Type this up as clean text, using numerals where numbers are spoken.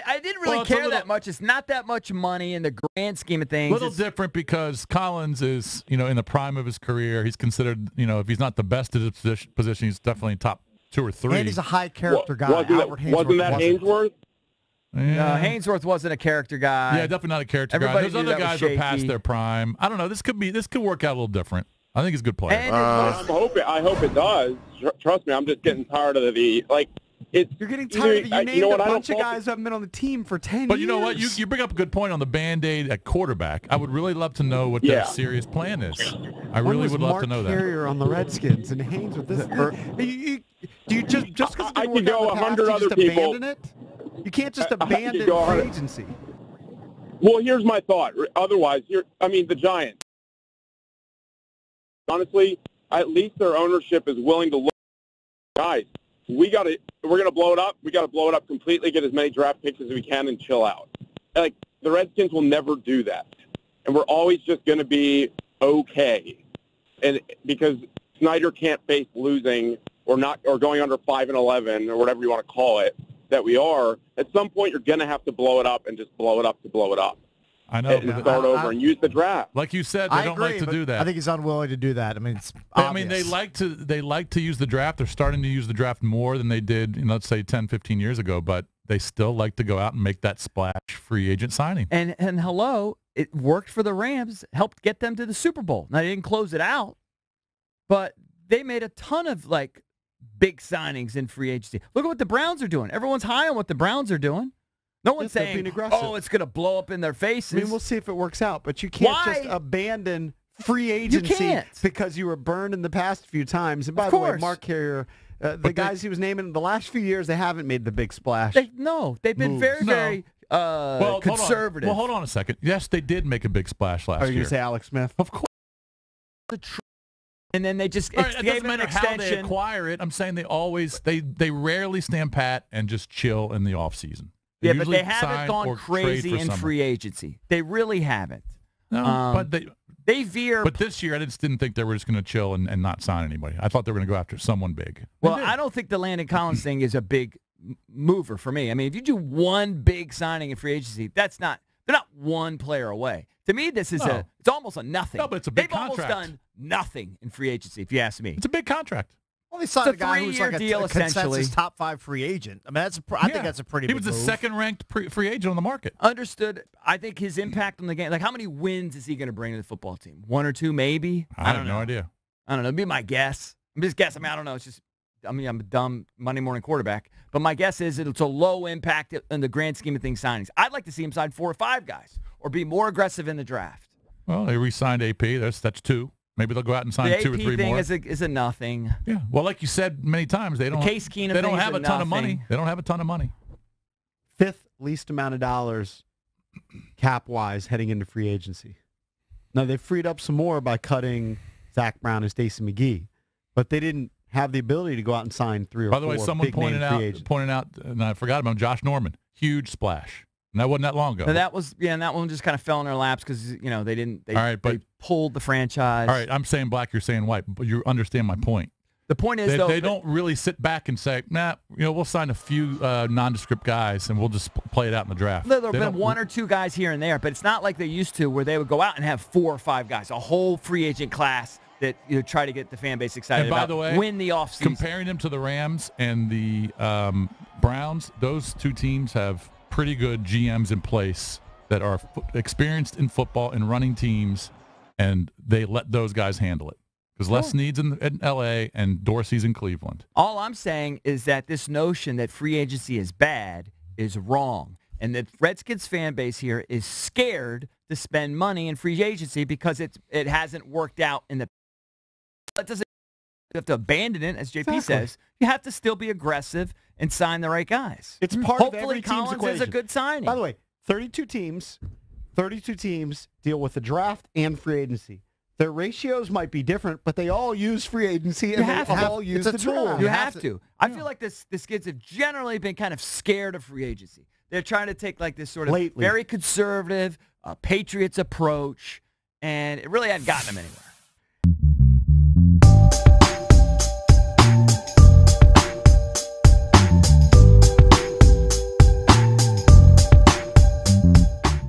I didn't really care that much. It's not that much money in the grand scheme of things. A little different because Collins is, in the prime of his career. He's considered, if he's not the best at his position, he's definitely top 2 or 3. And he's a high character guy. Wasn't that Hainsworth? Yeah. No, Hainsworth wasn't a character guy. Yeah, definitely not a character guy. Those other guys are past their prime. I don't know. This could work out a little different. I think he's a good player. I hope it does. Trust me, I'm just getting tired of You're getting tired of it. You named a bunch of guys who haven't been on the team for 10 years. But you know what? You bring up a good point on the Band-Aid at quarterback. I would really love to know what their serious plan is. I really would love to know that. Mark Carrier on the Redskins and Haynes with this. Do you just because I could go 100 other people. Abandon it? You can't just abandon free agency. Well, here's my thought. Otherwise, the Giants. Honestly, at least their ownership is willing to look. Guys, we're going to blow it up. We got to blow it up completely, get as many draft picks as we can, and chill out. The Redskins will never do that. And we're always just going to be okay. And because Snyder can't face losing or going under 5-11 or whatever you want to call it, that we are, at some point you're going to have to blow it up and just blow it up to blow it up. I know. And start over and use the draft. Like you said, they don't like to do that. I think he's unwilling to do that. It's obvious. They like to use the draft. They're starting to use the draft more than they did, let's say 10, 15 years ago, but they still like to go out and make that splash free agent signing. And hello, it worked for the Rams, helped get them to the Super Bowl. Now, they didn't close it out, but they made a ton of, big signings in free agency. Look at what the Browns are doing. Everyone's high on what the Browns are doing. No one's saying, it's going to blow up in their faces. We'll see if it works out, but you can't just abandon free agency because you were burned in the past few times. And by the way, Mark Carrier, the guys he was naming the last few years, they haven't made the big splash. They've been very conservative. Well, hold on a second. Yes, they did make a big splash last year. Are you going to say Alex Smith? Of course. And then they just it doesn't matter how they acquire it. I'm saying they rarely stand pat and just chill in the offseason. Yeah, but they haven't gone crazy in free agency. They really haven't. No, but they veer. But this year, I just didn't think they were just going to chill and not sign anybody. I thought they were going to go after someone big. Well, I don't think the Landon Collins thing is a big mover for me. If you do one big signing in free agency, they're not one player away. To me, this is it's almost a nothing. No, but it's a big contract. They've almost done nothing in free agency, if you ask me. It's a big contract. Well, they signed a guy who's like a consensus top 5 free agent. I think that's a pretty big move. He was the second-ranked free agent on the market. Understood. I think his impact on the game, how many wins is he going to bring to the football team? 1 or 2, maybe? I have no idea. I don't know. It'd be my guess. I'm just guessing. I don't know. It's just, I'm a dumb Monday morning quarterback. But my guess is it's a low impact in the grand scheme of things signings. I'd like to see him sign 4 or 5 guys or be more aggressive in the draft. Well, they re-signed AP. That's 2. Maybe they'll go out and sign 2 or 3 more. The AP thing is a nothing. Yeah. Well, like you said many times, they don't. Case Keenum they don't have a ton of money. They don't have a ton of money. 5th least amount of dollars cap-wise heading into free agency. Now, they freed up some more by cutting Zach Brown and Stacey McGee, but they didn't have the ability to go out and sign 3 or 4 By the way, someone pointed out, and I forgot about him, Josh Norman. Huge splash. And that wasn't that long ago. And that was, and that one just kind of fell in their laps because, they didn't, they pulled the franchise. All right, I'm saying black, you're saying white, but you understand my point. The point is, they don't really sit back and say, we'll sign a few nondescript guys and we'll just play it out in the draft. There have been 1 or 2 guys here and there, but it's not like they used to where they would go out and have 4 or 5 guys, a whole free agent class that try to get the fan base excited about. And by the way, win the offseason. Comparing them to the Rams and the Browns, those 2 teams have pretty good GMs in place that are experienced in football and running teams, and they let those guys handle it. Because Les Snead's in L.A. and Dorsey's in Cleveland. All I'm saying is that this notion that free agency is bad is wrong, and that Redskins fan base here is scared to spend money in free agency because it hasn't worked out in the. That doesn't. You have to abandon it, as JP says. You have to still be aggressive and sign the right guys. It's part of every Hopefully, team's Collins equation. is a good signing. By the way, 32 teams deal with the draft and free agency. Their ratios might be different, but they all use free agency and they all use the draft. You have to. I feel like the Skids have generally been kind of scared of free agency. They're trying to take this sort of very conservative Patriots approach, and it really hadn't gotten them anywhere.